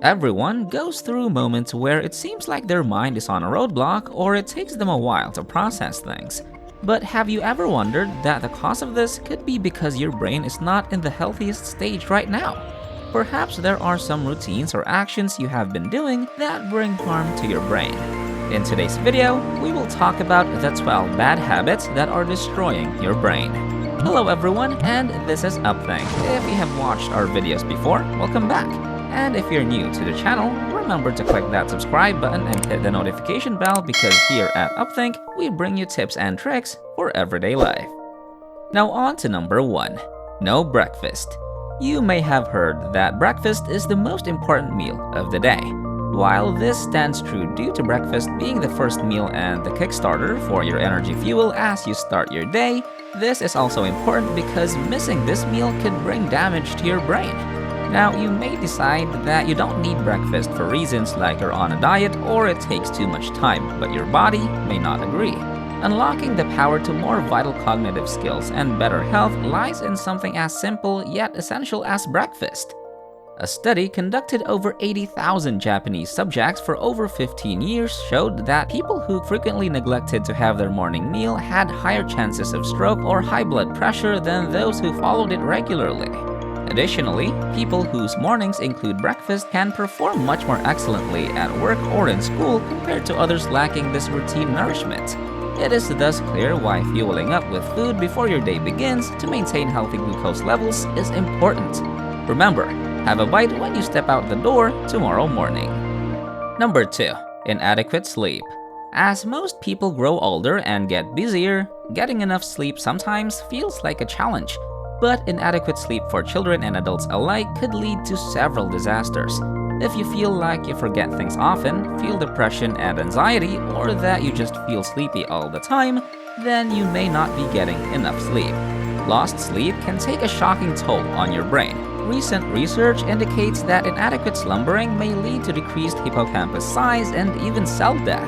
Everyone goes through moments where it seems like their mind is on a roadblock or it takes them a while to process things. But have you ever wondered that the cause of this could be because your brain is not in the healthiest stage right now? Perhaps there are some routines or actions you have been doing that bring harm to your brain. In today's video, we will talk about the 12 bad habits that are destroying your brain. Hello everyone, and this is UpThink. If you have watched our videos before, welcome back. And if you're new to the channel, remember to click that subscribe button and hit the notification bell because here at UpThink, we bring you tips and tricks for everyday life. Now on to number 1. No breakfast. You may have heard that breakfast is the most important meal of the day. While this stands true due to breakfast being the first meal and the kickstarter for your energy fuel as you start your day, this is also important because missing this meal could bring damage to your brain. Now, you may decide that you don't need breakfast for reasons like you're on a diet or it takes too much time, but your body may not agree. Unlocking the power to more vital cognitive skills and better health lies in something as simple yet essential as breakfast. A study conducted over 80,000 Japanese subjects for over 15 years showed that people who frequently neglected to have their morning meal had higher chances of stroke or high blood pressure than those who followed it regularly. Additionally, people whose mornings include breakfast can perform much more excellently at work or in school compared to others lacking this routine nourishment. It is thus clear why fueling up with food before your day begins to maintain healthy glucose levels is important. Remember, have a bite when you step out the door tomorrow morning. Number 2. Inadequate sleep. As most people grow older and get busier, getting enough sleep sometimes feels like a challenge. But inadequate sleep for children and adults alike could lead to several disasters. If you feel like you forget things often, feel depression and anxiety, or that you just feel sleepy all the time, then you may not be getting enough sleep. Lost sleep can take a shocking toll on your brain. Recent research indicates that inadequate slumbering may lead to decreased hippocampus size and even cell death.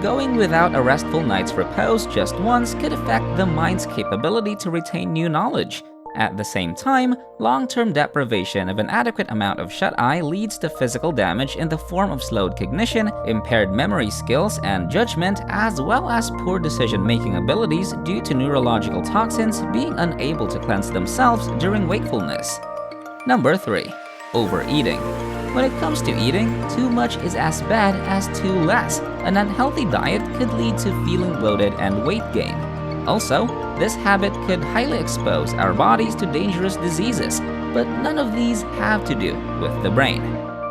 Going without a restful night's repose just once could affect the mind's capability to retain new knowledge. At the same time, long-term deprivation of an adequate amount of shut-eye leads to physical damage in the form of slowed cognition, impaired memory skills and judgment, as well as poor decision-making abilities due to neurological toxins being unable to cleanse themselves during wakefulness. Number 3. Overeating. When it comes to eating, too much is as bad as too less. An unhealthy diet could lead to feeling bloated and weight gain. Also, this habit could highly expose our bodies to dangerous diseases, but none of these have to do with the brain.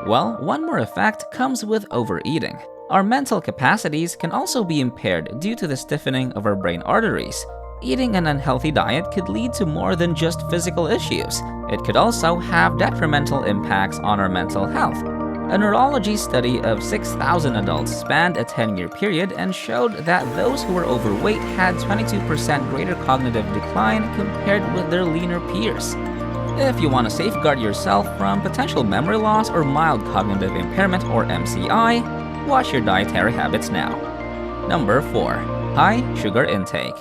Well, one more effect comes with overeating. Our mental capacities can also be impaired due to the stiffening of our brain arteries. Eating an unhealthy diet could lead to more than just physical issues. It could also have detrimental impacts on our mental health. A neurology study of 6,000 adults spanned a 10-year period and showed that those who were overweight had 22% greater cognitive decline compared with their leaner peers. If you want to safeguard yourself from potential memory loss or mild cognitive impairment or MCI, watch your dietary habits now. Number 4. High sugar intake.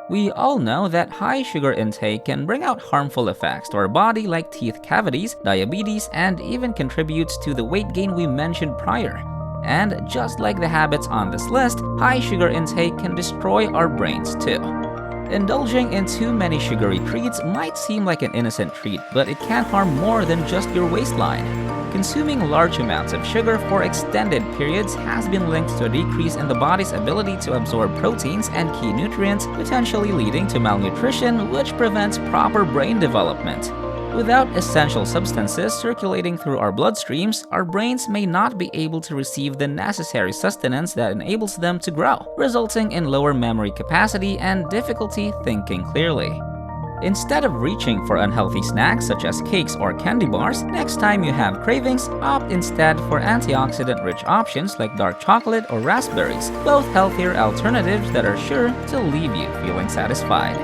We all know that high sugar intake can bring out harmful effects to our body like teeth cavities, diabetes, and even contributes to the weight gain we mentioned prior. And just like the habits on this list, high sugar intake can destroy our brains too. Indulging in too many sugary treats might seem like an innocent treat, but it can harm more than just your waistline. Consuming large amounts of sugar for extended periods has been linked to a decrease in the body's ability to absorb proteins and key nutrients, potentially leading to malnutrition, which prevents proper brain development. Without essential substances circulating through our bloodstreams, our brains may not be able to receive the necessary sustenance that enables them to grow, resulting in lower memory capacity and difficulty thinking clearly. Instead of reaching for unhealthy snacks such as cakes or candy bars, next time you have cravings, opt instead for antioxidant-rich options like dark chocolate or raspberries, both healthier alternatives that are sure to leave you feeling satisfied.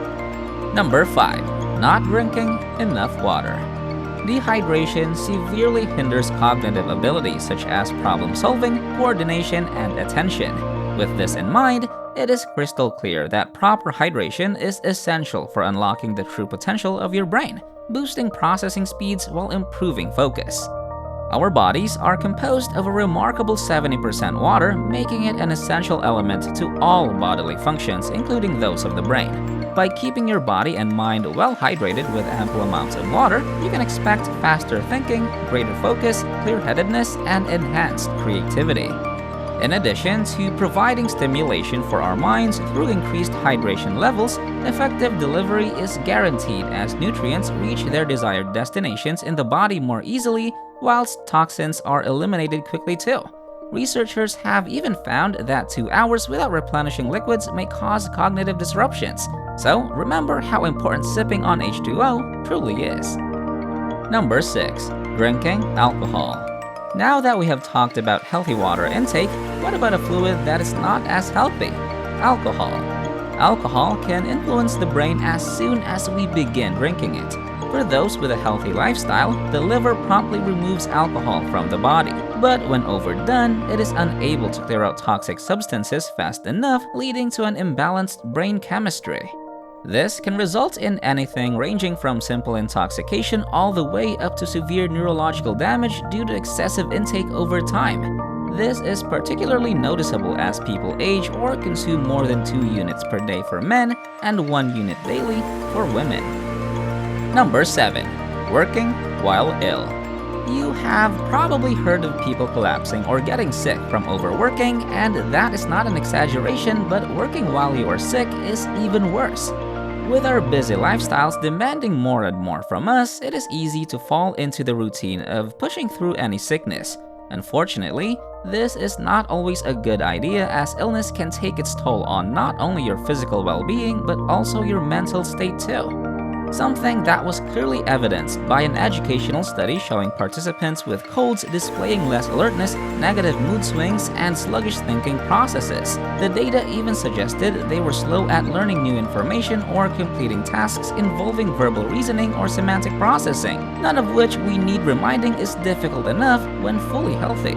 Number 5. Not drinking enough water. Dehydration severely hinders cognitive abilities such as problem-solving, coordination, and attention. With this in mind, it is crystal clear that proper hydration is essential for unlocking the true potential of your brain, boosting processing speeds while improving focus. Our bodies are composed of a remarkable 70% water, making it an essential element to all bodily functions, including those of the brain. By keeping your body and mind well hydrated with ample amounts of water, you can expect faster thinking, greater focus, clear-headedness, and enhanced creativity. In addition to providing stimulation for our minds through increased hydration levels, effective delivery is guaranteed as nutrients reach their desired destinations in the body more easily, whilst toxins are eliminated quickly too. Researchers have even found that 2 hours without replenishing liquids may cause cognitive disruptions. So remember how important sipping on H2O truly is. Number 6. Drinking alcohol. Now that we have talked about healthy water intake, what about a fluid that is not as healthy? Alcohol. Alcohol can influence the brain as soon as we begin drinking it. For those with a healthy lifestyle, the liver promptly removes alcohol from the body. But when overdone, it is unable to clear out toxic substances fast enough, leading to an imbalanced brain chemistry. This can result in anything ranging from simple intoxication all the way up to severe neurological damage due to excessive intake over time. This is particularly noticeable as people age or consume more than 2 units per day for men and 1 unit daily for women. Number 7. Working while ill. You have probably heard of people collapsing or getting sick from overworking, and that is not an exaggeration, but working while you are sick is even worse. With our busy lifestyles demanding more and more from us, it is easy to fall into the routine of pushing through any sickness. Unfortunately, this is not always a good idea as illness can take its toll on not only your physical well-being but also your mental state too. Something that was clearly evidenced by an educational study showing participants with colds displaying less alertness, negative mood swings, and sluggish thinking processes. The data even suggested they were slow at learning new information or completing tasks involving verbal reasoning or semantic processing, none of which we need reminding is difficult enough when fully healthy.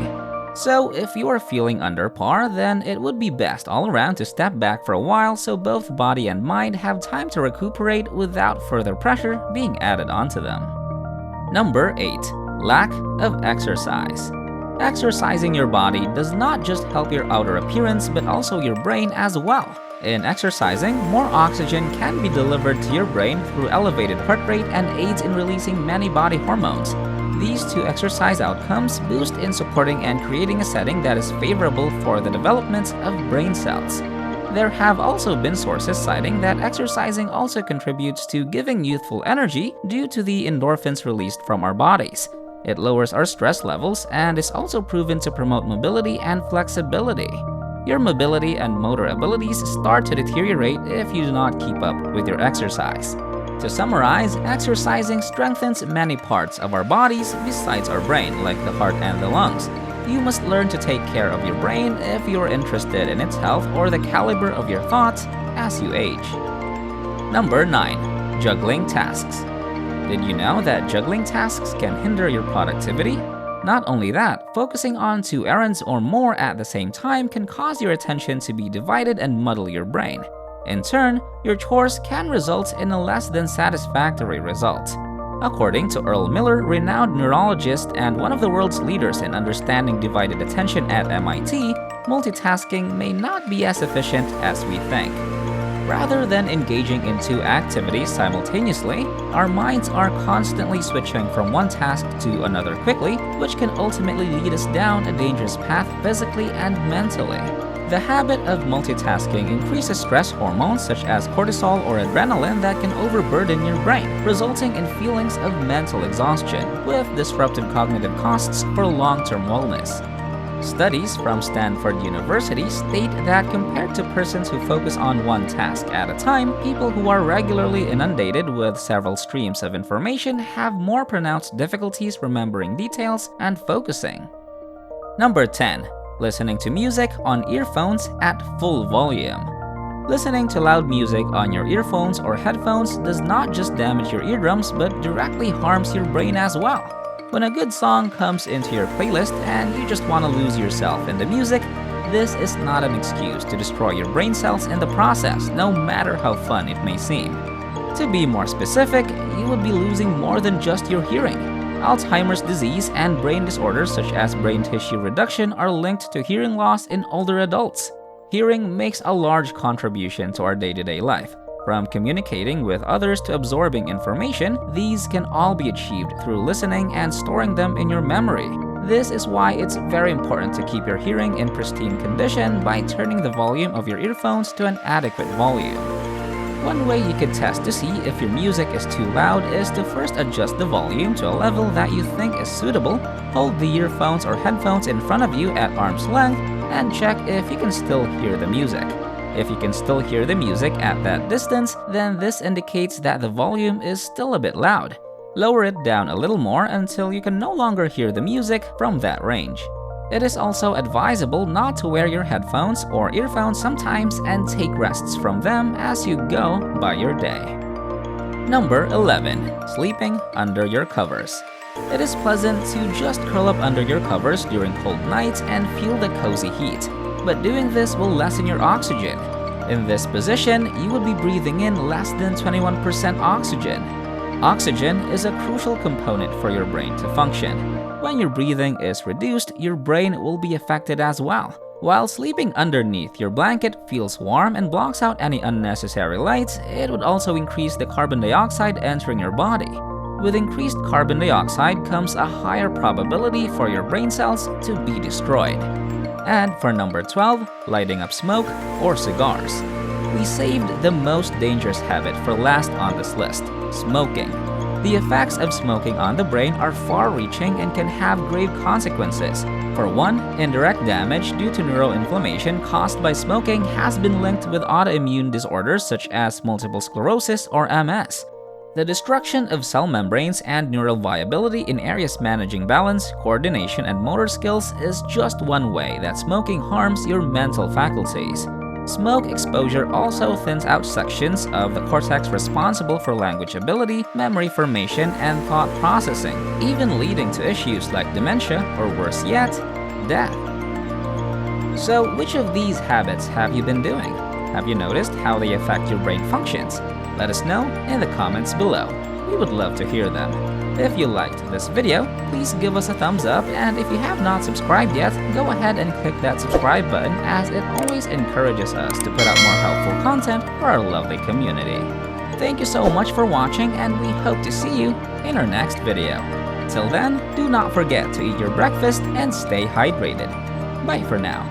So if you are feeling under par, then it would be best all around to step back for a while so both body and mind have time to recuperate without further pressure being added onto them. Number 8. Lack of exercise. Exercising your body does not just help your outer appearance but also your brain as well. In exercising, more oxygen can be delivered to your brain through elevated heart rate and aids in releasing many body hormones. These 2 exercise outcomes boost in supporting and creating a setting that is favorable for the development of brain cells. There have also been sources citing that exercising also contributes to giving youthful energy due to the endorphins released from our bodies. It lowers our stress levels and is also proven to promote mobility and flexibility. Your mobility and motor abilities start to deteriorate if you do not keep up with your exercise. To summarize, exercising strengthens many parts of our bodies besides our brain, like the heart and the lungs. You must learn to take care of your brain if you are interested in its health or the caliber of your thoughts as you age. Number 9. Juggling tasks. Did you know that juggling tasks can hinder your productivity? Not only that, focusing on 2 errands or more at the same time can cause your attention to be divided and muddle your brain. In turn, your chores can result in a less than satisfactory result. According to Earl Miller, renowned neurologist and one of the world's leaders in understanding divided attention at MIT, multitasking may not be as efficient as we think. Rather than engaging in 2 activities simultaneously, our minds are constantly switching from one task to another quickly, which can ultimately lead us down a dangerous path physically and mentally. The habit of multitasking increases stress hormones such as cortisol or adrenaline that can overburden your brain, resulting in feelings of mental exhaustion, with disruptive cognitive costs for long-term wellness. Studies from Stanford University state that compared to persons who focus on one task at a time, people who are regularly inundated with several streams of information have more pronounced difficulties remembering details and focusing. Number 10. Listening to music on earphones at full volume. Listening to loud music on your earphones or headphones does not just damage your eardrums but directly harms your brain as well. When a good song comes into your playlist and you just want to lose yourself in the music, this is not an excuse to destroy your brain cells in the process, no matter how fun it may seem. To be more specific, you would be losing more than just your hearing. Alzheimer's disease and brain disorders such as brain tissue reduction are linked to hearing loss in older adults. Hearing makes a large contribution to our day-to-day life. From communicating with others to absorbing information, these can all be achieved through listening and storing them in your memory. This is why it's very important to keep your hearing in pristine condition by turning the volume of your earphones to an adequate volume. One way you can test to see if your music is too loud is to first adjust the volume to a level that you think is suitable. Hold the earphones or headphones in front of you at arm's length and check if you can still hear the music. If you can still hear the music at that distance, then this indicates that the volume is still a bit loud. Lower it down a little more until you can no longer hear the music from that range. It is also advisable not to wear your headphones or earphones sometimes and take rests from them as you go by your day. Number 11. Sleeping under your covers. It is pleasant to just curl up under your covers during cold nights and feel the cozy heat, but doing this will lessen your oxygen. In this position, you would be breathing in less than 21% oxygen. Oxygen is a crucial component for your brain to function. When your breathing is reduced, your brain will be affected as well. While sleeping underneath your blanket feels warm and blocks out any unnecessary light, it would also increase the carbon dioxide entering your body. With increased carbon dioxide comes a higher probability for your brain cells to be destroyed. And for number 12, lighting up smoke or cigars. We saved the most dangerous habit for last on this list: smoking. The effects of smoking on the brain are far-reaching and can have grave consequences. For one, indirect damage due to neuroinflammation caused by smoking has been linked with autoimmune disorders such as multiple sclerosis or MS. The destruction of cell membranes and neural viability in areas managing balance, coordination, and motor skills is just one way that smoking harms your mental faculties. Smoke exposure also thins out sections of the cortex responsible for language ability, memory formation, and thought processing, even leading to issues like dementia or worse yet, death. So, which of these habits have you been doing? Have you noticed how they affect your brain functions? Let us know in the comments below. We would love to hear them. If you liked this video, please give us a thumbs up, and if you have not subscribed yet, go ahead and click that subscribe button as it always encourages us to put out more helpful content for our lovely community. Thank you so much for watching, and we hope to see you in our next video. Till then, do not forget to eat your breakfast and stay hydrated. Bye for now.